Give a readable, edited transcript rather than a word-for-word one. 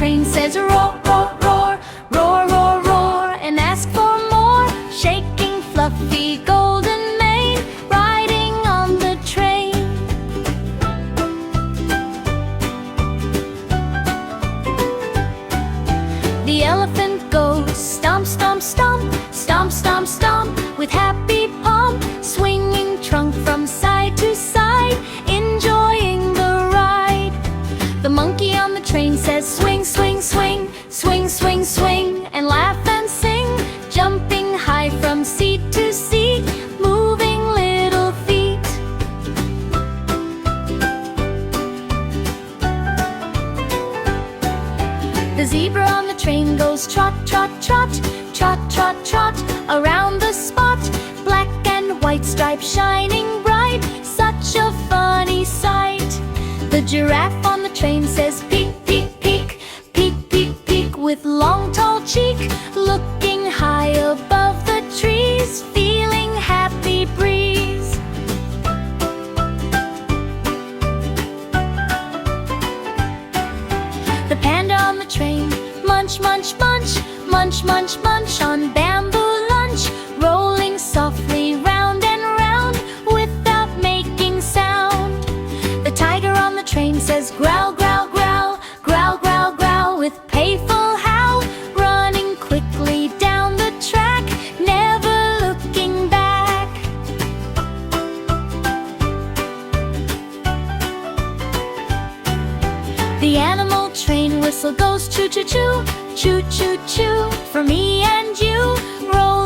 train says roar, roar, roar, roar, roar, roar, and ask for more, shaking fluffy golden mane, riding on the train. The elephant goes stomp, stomp, stomp, stomp, stomp, stomp, with happy pomp, swinging trunk from side to side, enjoying the ride. The monkey on the train says swing, swing, swing, swing, swing, swing, and laugh and sing, jumping high from seat to seat, moving little feet. The zebra on the train goes trot, trot, trot, trot, trot, trot, around the spot, black and white stripes shining bright, such a funny sight. The giraffe on the train says peek, peek, peek, peek, peek, peek, with long tall cheek, looking high above the trees, feeling happy breeze. The panda on the train munch, munch, munch, munch, munch, munch on bamboo lunch, rolling softly round and round without making sound. The tiger on the train says growl, growl, growl, growl, growl, growl, with playful howl, running quickly down the track, never looking back. The animal train whistle goes choo choo choo, choo choo choo, for me and you, roll